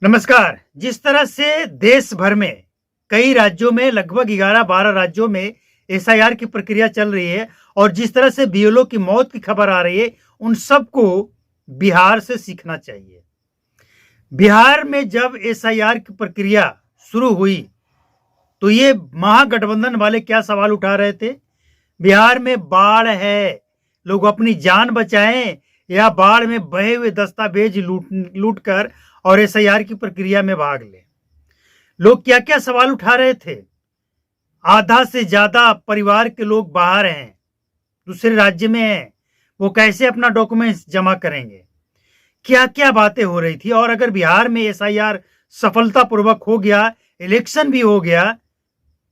नमस्कार। जिस तरह से देश भर में कई राज्यों में लगभग 11-12 राज्यों में एसआईआर की प्रक्रिया चल रही है और जिस तरह से बीएलओ की मौत की खबर आ रही है, उन सबको बिहार से सीखना चाहिए। बिहार में जब एसआईआर की प्रक्रिया शुरू हुई, तो ये महागठबंधन वाले क्या सवाल उठा रहे थे? बिहार में बाढ़ है, लोग अपनी जान बचाएं या बाढ़ में बहे हुए दस्तावेज लूट कर और एसआईआर की प्रक्रिया में भाग लें। लोग क्या क्या सवाल उठा रहे थे? आधा से ज्यादा परिवार के लोग बाहर हैं, दूसरे राज्य में हैं, वो कैसे अपना डॉक्यूमेंट्स जमा करेंगे? क्या क्या बातें हो रही थी। और अगर बिहार में एसआईआर सफलतापूर्वक हो गया, इलेक्शन भी हो गया,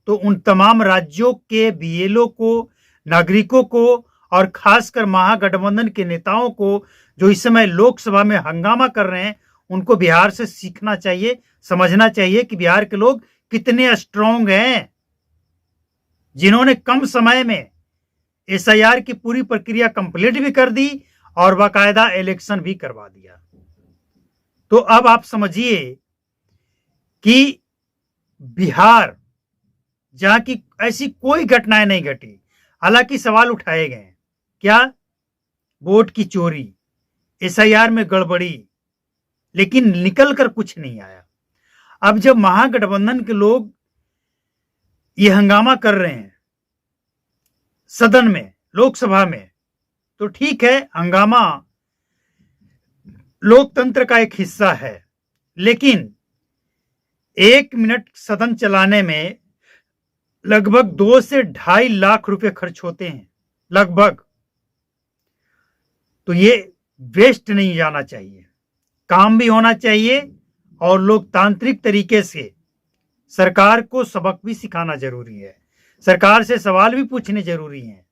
तो उन तमाम राज्यों के बीएलओ को, नागरिकों को और खासकर महागठबंधन के नेताओं को जो इस समय लोकसभा में हंगामा कर रहे हैं, उनको बिहार से सीखना चाहिए, समझना चाहिए कि बिहार के लोग कितने स्ट्रांग हैं, जिन्होंने कम समय में एसआईआर की पूरी प्रक्रिया कंप्लीट भी कर दी और बाकायदा इलेक्शन भी करवा दिया। तो अब आप समझिए कि बिहार, जहां की ऐसी कोई घटनाएं नहीं घटी, हालांकि सवाल उठाए गए। क्या? वोट की चोरी, एसआईआर में गड़बड़ी, लेकिन निकल कर कुछ नहीं आया। अब जब महागठबंधन के लोग ये हंगामा कर रहे हैं सदन में, लोकसभा में, तो ठीक है, हंगामा लोकतंत्र का एक हिस्सा है, लेकिन 1 मिनट सदन चलाने में लगभग 2 से 2.5 लाख रुपए खर्च होते हैं, लगभग। तो ये वेस्ट नहीं जाना चाहिए, काम भी होना चाहिए और लोकतांत्रिक तरीके से सरकार को सबक भी सिखाना जरूरी है, सरकार से सवाल भी पूछने जरूरी हैं,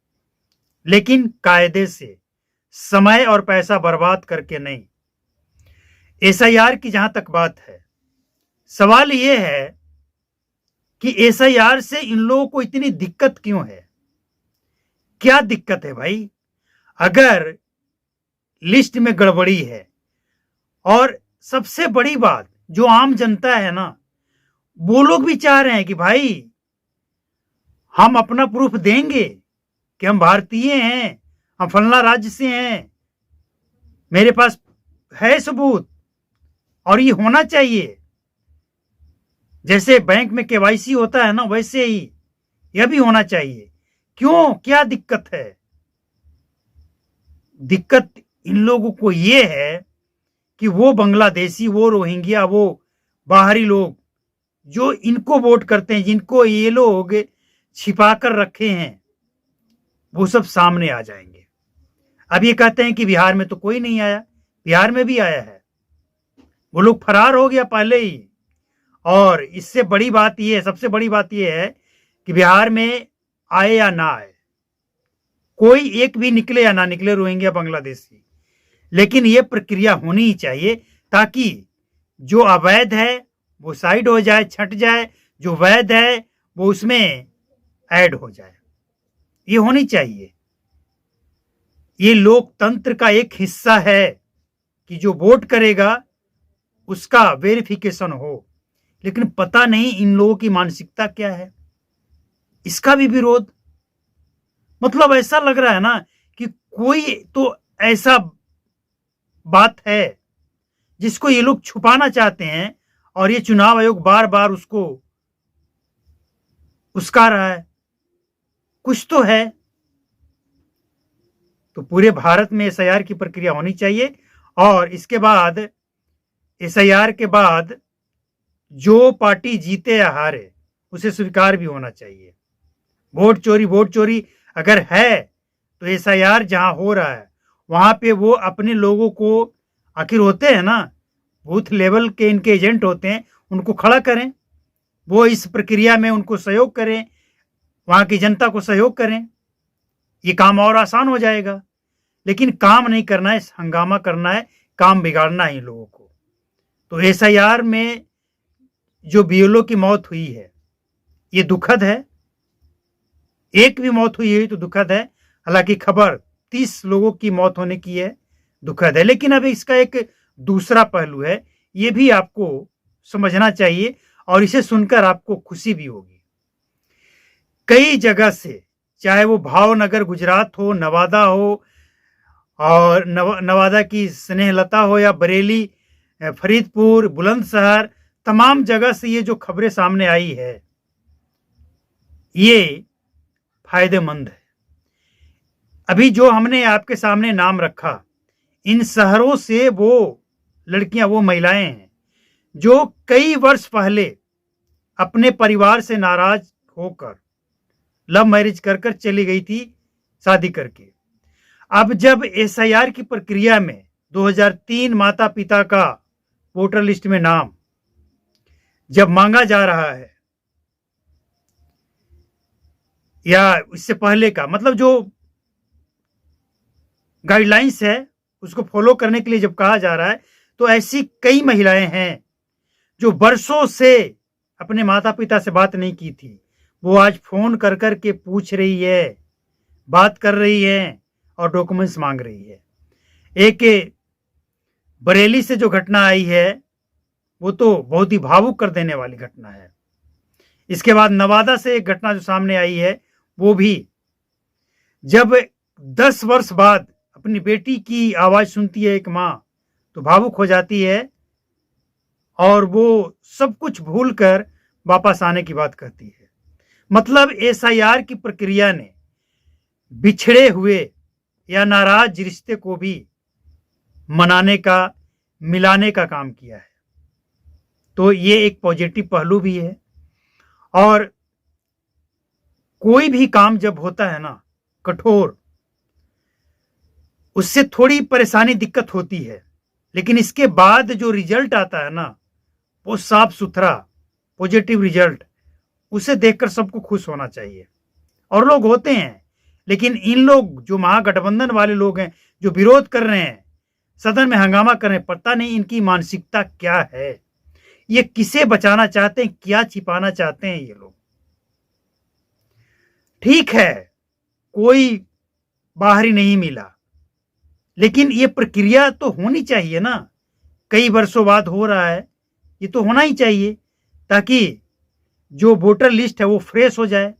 लेकिन कायदे से, समय और पैसा बर्बाद करके नहीं। एसआईआर की जहां तक बात है, सवाल यह है कि एसआईआर से इन लोगों को इतनी दिक्कत क्यों है? क्या दिक्कत है भाई? अगर लिस्ट में गड़बड़ी है, और सबसे बड़ी बात, जो आम जनता है ना, वो लोग भी चाह रहे हैं कि भाई हम अपना प्रूफ देंगे कि हम भारतीय हैं, हम फलना राज्य से हैं, मेरे पास है सबूत, और ये होना चाहिए। जैसे बैंक में केवाईसी होता है ना, वैसे ही यह भी होना चाहिए। क्यों? क्या दिक्कत है? दिक्कत इन लोगों को यह है कि वो बांग्लादेशी, वो रोहिंग्या, वो बाहरी लोग जो इनको वोट करते हैं, जिनको ये लोग छिपा कर रखे हैं, वो सब सामने आ जाएंगे। अब ये कहते हैं कि बिहार में तो कोई नहीं आया, बिहार में भी आया है, वो लोग फरार हो गया पहले ही। और इससे बड़ी बात यह है, सबसे बड़ी बात यह है कि बिहार में आए या ना आए, कोई एक भी निकले या ना निकले रोहिंग्या, बांग्लादेशी, लेकिन यह प्रक्रिया होनी ही चाहिए, ताकि जो अवैध है वो साइड हो जाए, छट जाए, जो वैध है वो उसमें ऐड हो जाए। ये होनी चाहिए। ये लोकतंत्र का एक हिस्सा है कि जो वोट करेगा उसका वेरिफिकेशन हो, लेकिन पता नहीं इन लोगों की मानसिकता क्या है, इसका भी विरोध। मतलब ऐसा लग रहा है ना कि कोई तो ऐसा बात है जिसको ये लोग छुपाना चाहते हैं, और ये चुनाव आयोग बार बार उसको उस्का रहा है। कुछ तो है। तो पूरे भारत में एसआईआर की प्रक्रिया होनी चाहिए, और इसके बाद, एसआईआर के बाद जो पार्टी जीते या हारे, उसे स्वीकार भी होना चाहिए। वोट चोरी अगर है, तो एसआईआर जहां हो रहा है वहां पे वो अपने लोगों को, आखिर होते हैं ना, बूथ लेवल के इनके एजेंट होते हैं, उनको खड़ा करें, वो इस प्रक्रिया में उनको सहयोग करें, वहां की जनता को सहयोग करें, ये काम और आसान हो जाएगा। लेकिन काम नहीं करना है, हंगामा करना है, काम बिगाड़ना है इन लोगों को। तो एसआईआर में जो बीएलओ की मौत हुई है, ये दुखद है। एक भी मौत हुई है तो दुखद है, हालांकि खबर 30 लोगों की मौत होने की है, दुखद है। लेकिन अब इसका एक दूसरा पहलू है, ये भी आपको समझना चाहिए और इसे सुनकर आपको खुशी भी होगी। कई जगह से, चाहे वो भावनगर गुजरात हो, नवादा हो और नवादा की स्नेहलता हो या बरेली, फरीदपुर, बुलंदशहर, तमाम जगह से ये जो खबरें सामने आई है, ये फायदेमंद है। अभी जो हमने आपके सामने नाम रखा, इन शहरों से वो लड़कियां, वो महिलाएं हैं जो कई वर्ष पहले अपने परिवार से नाराज होकर लव मैरिज कर कर चली गई थी शादी करके। अब जब एसआईआर की प्रक्रिया में 2003 माता पिता का वोटर लिस्ट में नाम जब मांगा जा रहा है, या इससे पहले का, मतलब जो गाइडलाइंस है उसको फॉलो करने के लिए जब कहा जा रहा है, तो ऐसी कई महिलाएं हैं जो बरसों से अपने माता पिता से बात नहीं की थी, वो आज फोन कर कर के पूछ रही है, बात कर रही है और डॉक्यूमेंट्स मांग रही है। एक बरेली से जो घटना आई है वो तो बहुत ही भावुक कर देने वाली घटना है। इसके बाद नवादा से एक घटना जो सामने आई है, वो भी जब 10 वर्ष बाद अपनी बेटी की आवाज सुनती है एक मां, तो भावुक हो जाती है और वो सब कुछ भूलकर वापस आने की बात करती है। मतलब एसआईआर की प्रक्रिया ने बिछड़े हुए या नाराज रिश्ते को भी मनाने का, मिलाने का काम किया है। तो ये एक पॉजिटिव पहलू भी है। और कोई भी काम जब होता है ना कठोर, उससे थोड़ी परेशानी, दिक्कत होती है, लेकिन इसके बाद जो रिजल्ट आता है ना, वो साफ सुथरा पॉजिटिव रिजल्ट, उसे देखकर सबको खुश होना चाहिए। और लोग होते हैं, लेकिन इन लोग जो महागठबंधन वाले लोग हैं, जो विरोध कर रहे हैं, सदन में हंगामा कर रहे हैं, पता नहीं इनकी मानसिकता क्या है, ये किसे बचाना चाहते हैं, क्या छिपाना चाहते हैं ये लोग। ठीक है, कोई बाहरी नहीं मिला, लेकिन ये प्रक्रिया तो होनी चाहिए ना। कई वर्षों बाद हो रहा है, ये तो होना ही चाहिए, ताकि जो वोटर लिस्ट है वो फ्रेश हो जाए।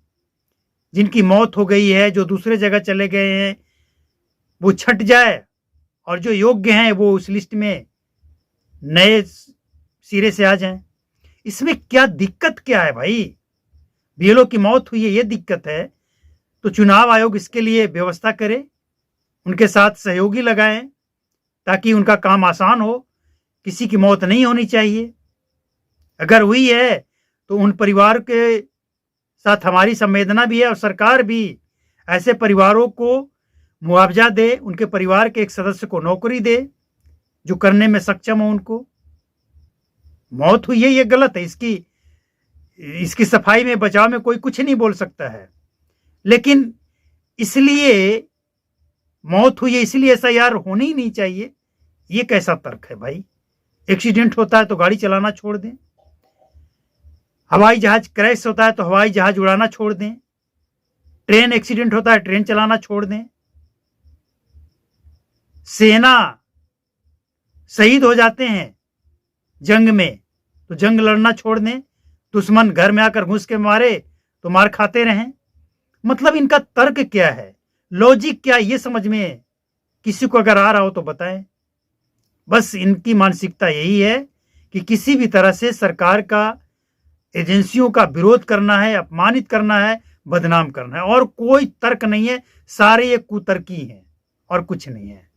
जिनकी मौत हो गई है, जो दूसरे जगह चले गए हैं, वो छट जाए और जो योग्य हैं वो उस लिस्ट में नए सिरे से आ जाएं। इसमें क्या दिक्कत क्या है भाई? बीएलओ की मौत हुई है, ये दिक्कत है, तो चुनाव आयोग इसके लिए व्यवस्था करे, उनके साथ सहयोगी लगाएं ताकि उनका काम आसान हो। किसी की मौत नहीं होनी चाहिए। अगर हुई है तो उन परिवार के साथ हमारी संवेदना भी है और सरकार भी ऐसे परिवारों को मुआवजा दे, उनके परिवार के एक सदस्य को नौकरी दे जो करने में सक्षम हो। उनको मौत हुई है, ये गलत है, इसकी सफाई में, बचाव में कोई कुछ नहीं बोल सकता है, लेकिन इसलिए मौत हुई है इसलिए एसआईआर होनी ही नहीं चाहिए, ये कैसा तर्क है भाई? एक्सीडेंट होता है तो गाड़ी चलाना छोड़ दें, हवाई जहाज क्रैश होता है तो हवाई जहाज उड़ाना छोड़ दें, ट्रेन एक्सीडेंट होता है ट्रेन चलाना छोड़ दें, सेना शहीद हो जाते हैं जंग में तो जंग लड़ना छोड़ दें, दुश्मन घर में आकर घुस के मारे तो मार खाते रहें। मतलब इनका तर्क क्या है, लॉजिक क्या, ये समझ में किसी को अगर आ रहा हो तो बताएं। बस इनकी मानसिकता यही है कि किसी भी तरह से सरकार का, एजेंसियों का विरोध करना है, अपमानित करना है, बदनाम करना है, और कोई तर्क नहीं है। सारे ये कुतर्की हैं और कुछ नहीं है।